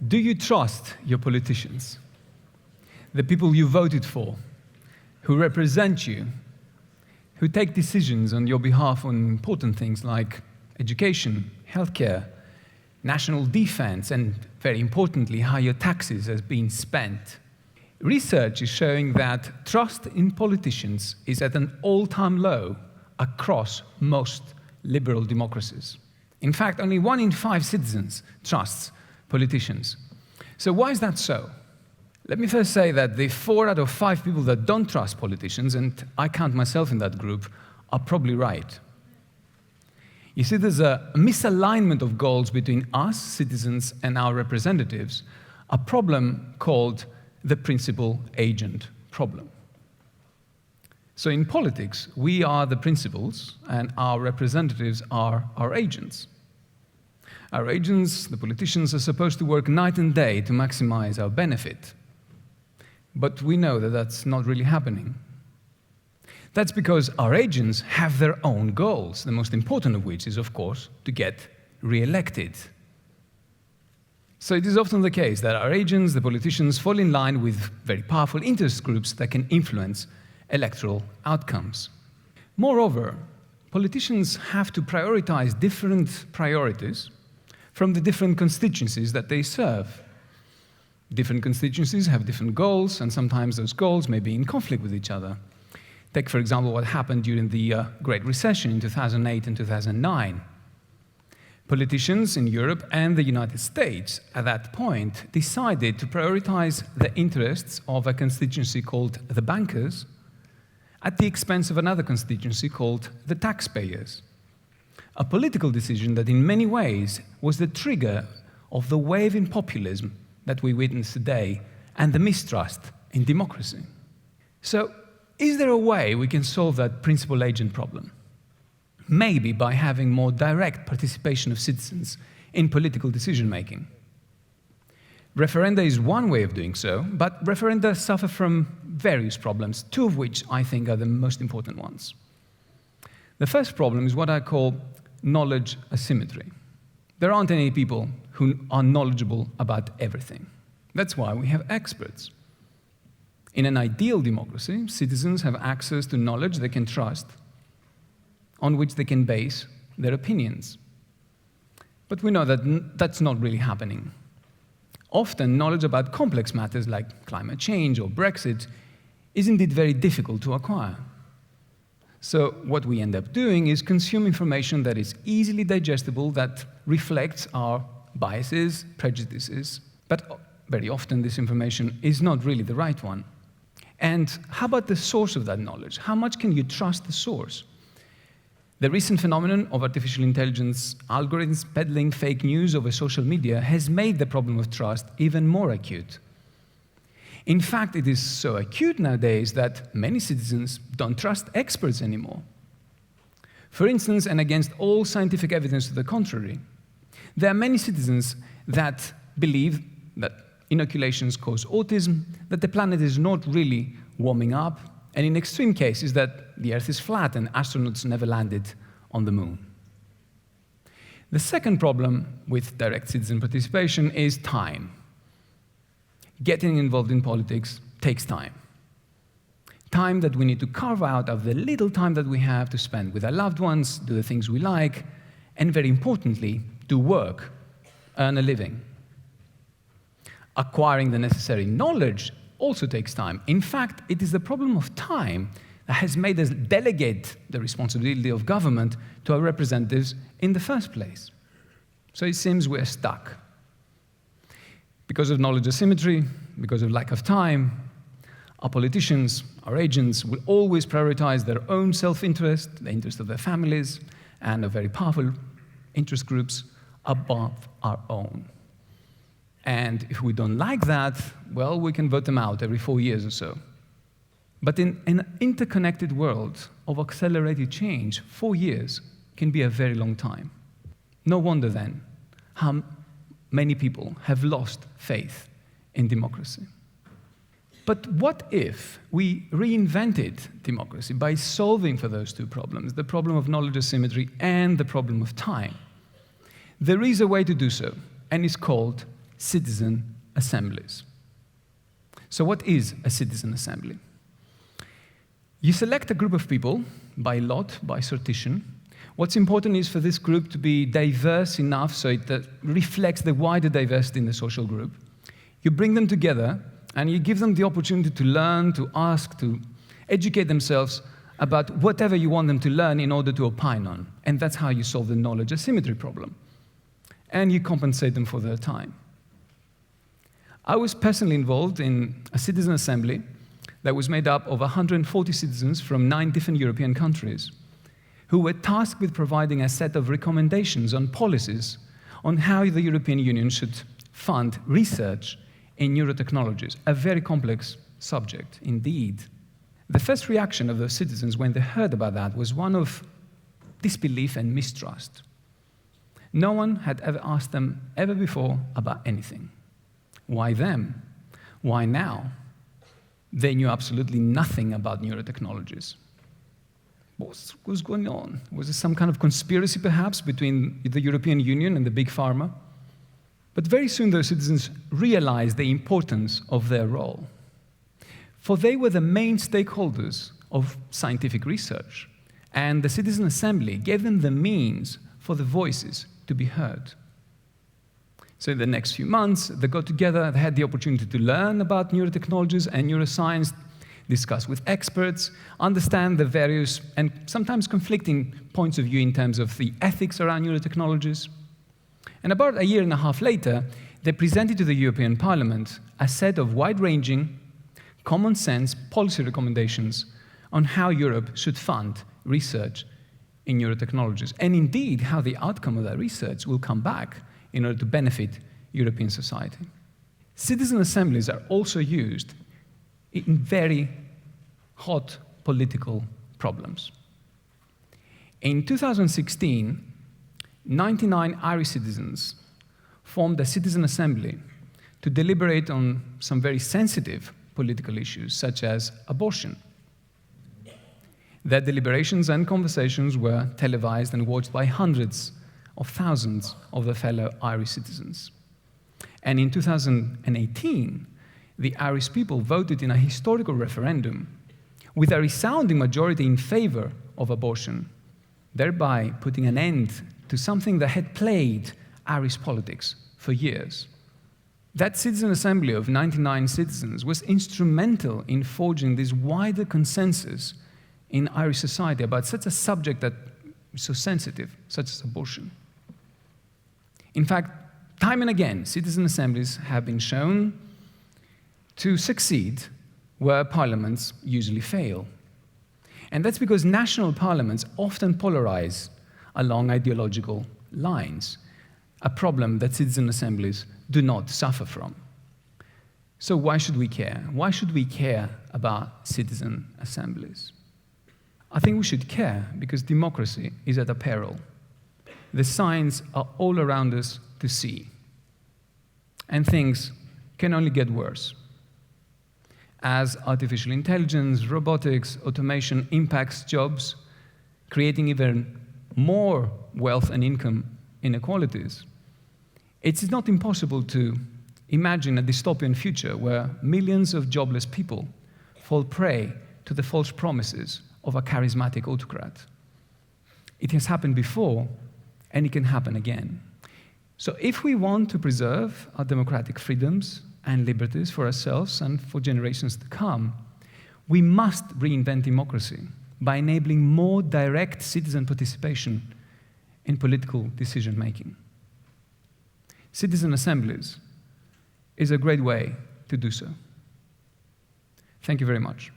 Do you trust your politicians? The people you voted for, who represent you, who take decisions on your behalf on important things like education, healthcare, national defense, and very importantly, how your taxes are being spent. Research is showing that trust in politicians is at an all-time low across most liberal democracies. In fact, only 1 in 5 citizens trusts politicians. So why is that so? Let me first say that the 4 out of 5 people that don't trust politicians, and I count myself in that group, are probably right. You see, there's a misalignment of goals between us, citizens, and our representatives, a problem called the principal-agent problem. So in politics, we are the principals, and our representatives are our agents. Our agents, the politicians, are supposed to work night and day to maximize our benefit. But we know that that's not really happening. That's because our agents have their own goals, the most important of which is, of course, to get re-elected. So it is often the case that our agents, the politicians, fall in line with very powerful interest groups that can influence electoral outcomes. Moreover, politicians have to prioritize different priorities from the different constituencies that they serve. Different constituencies have different goals, and sometimes those goals may be in conflict with each other. Take, for example, what happened during the Great Recession in 2008 and 2009. Politicians in Europe and the United States at that point decided to prioritize the interests of a constituency called the bankers at the expense of another constituency called the taxpayers. A political decision that in many ways was the trigger of the wave in populism that we witness today and the mistrust in democracy. So, is there a way we can solve that principal-agent problem? Maybe by having more direct participation of citizens in political decision-making. Referenda is one way of doing so, but referenda suffer from various problems, 2 of which I think are the most important ones. The first problem is what I call knowledge asymmetry. There aren't any people who are knowledgeable about everything. That's why we have experts. In an ideal democracy, citizens have access to knowledge they can trust, on which they can base their opinions. But we know that that's not really happening. Often, knowledge about complex matters like climate change or Brexit is indeed very difficult to acquire. So what we end up doing is consume information that is easily digestible, that reflects our biases, prejudices, but very often this information is not really the right one. And how about the source of that knowledge? How much can you trust the source? The recent phenomenon of artificial intelligence algorithms peddling fake news over social media has made the problem of trust even more acute. In fact, it is so acute nowadays that many citizens don't trust experts anymore. For instance, and against all scientific evidence to the contrary, there are many citizens that believe that inoculations cause autism, that the planet is not really warming up, and in extreme cases that the Earth is flat and astronauts never landed on the moon. The second problem with direct citizen participation is time. Getting involved in politics takes time. Time that we need to carve out of the little time that we have to spend with our loved ones, do the things we like, and very importantly, do work, earn a living. Acquiring the necessary knowledge also takes time. In fact, it is the problem of time that has made us delegate the responsibility of government to our representatives in the first place. So it seems we're stuck. Because of knowledge asymmetry, because of lack of time, our politicians, our agents, will always prioritize their own self-interest, the interest of their families, and of very powerful interest groups above our own. And if we don't like that, well, we can vote them out every 4 years or so. But in an interconnected world of accelerated change, 4 years can be a very long time. No wonder then how many people have lost faith in democracy. But what if we reinvented democracy by solving for those 2 problems, the problem of knowledge asymmetry and the problem of time? There is a way to do so, and it's called citizen assemblies. So what is a citizen assembly? You select a group of people by lot, by sortition. What's important is for this group to be diverse enough so it reflects the wider diversity in the social group. You bring them together and you give them the opportunity to learn, to ask, to educate themselves about whatever you want them to learn in order to opine on. And that's how you solve the knowledge asymmetry problem. And you compensate them for their time. I was personally involved in a citizen assembly that was made up of 140 citizens from 9 different European countries who were tasked with providing a set of recommendations on policies on how the European Union should fund research in neurotechnologies, a very complex subject indeed. The first reaction of those citizens when they heard about that was one of disbelief and mistrust. No one had ever asked them ever before about anything. Why them? Why now? They knew absolutely nothing about neurotechnologies. What was going on? Was there some kind of conspiracy, perhaps, between the European Union and the big pharma? But very soon those citizens realized the importance of their role. For they were the main stakeholders of scientific research, and the Citizen Assembly gave them the means for the voices to be heard. So in the next few months, they got together, they had the opportunity to learn about neurotechnologies and neuroscience, discuss with experts, understand the various and sometimes conflicting points of view in terms of the ethics around neurotechnologies. And about a year and a half later, they presented to the European Parliament a set of wide-ranging, common-sense policy recommendations on how Europe should fund research in neurotechnologies, and indeed how the outcome of that research will come back in order to benefit European society. Citizen assemblies are also used in very hot political problems. In 2016, 99 Irish citizens formed a citizen assembly to deliberate on some very sensitive political issues, such as abortion. Their deliberations and conversations were televised and watched by hundreds of thousands of their fellow Irish citizens. And in 2018, the Irish people voted in a historical referendum with a resounding majority in favor of abortion, thereby putting an end to something that had plagued Irish politics for years. That citizen assembly of 99 citizens was instrumental in forging this wider consensus in Irish society about such a subject that is so sensitive, such as abortion. In fact, time and again, citizen assemblies have been shown to succeed where parliaments usually fail. And that's because national parliaments often polarize along ideological lines, a problem that citizen assemblies do not suffer from. So why should we care? Why should we care about citizen assemblies? I think we should care because democracy is at a peril. The signs are all around us to see. And things can only get worse. As artificial intelligence, robotics, automation impacts jobs, creating even more wealth and income inequalities, it is not impossible to imagine a dystopian future where millions of jobless people fall prey to the false promises of a charismatic autocrat. It has happened before, and it can happen again. So if we want to preserve our democratic freedoms and liberties for ourselves and for generations to come, we must reinvent democracy by enabling more direct citizen participation in political decision-making. Citizen assemblies is a great way to do so. Thank you very much.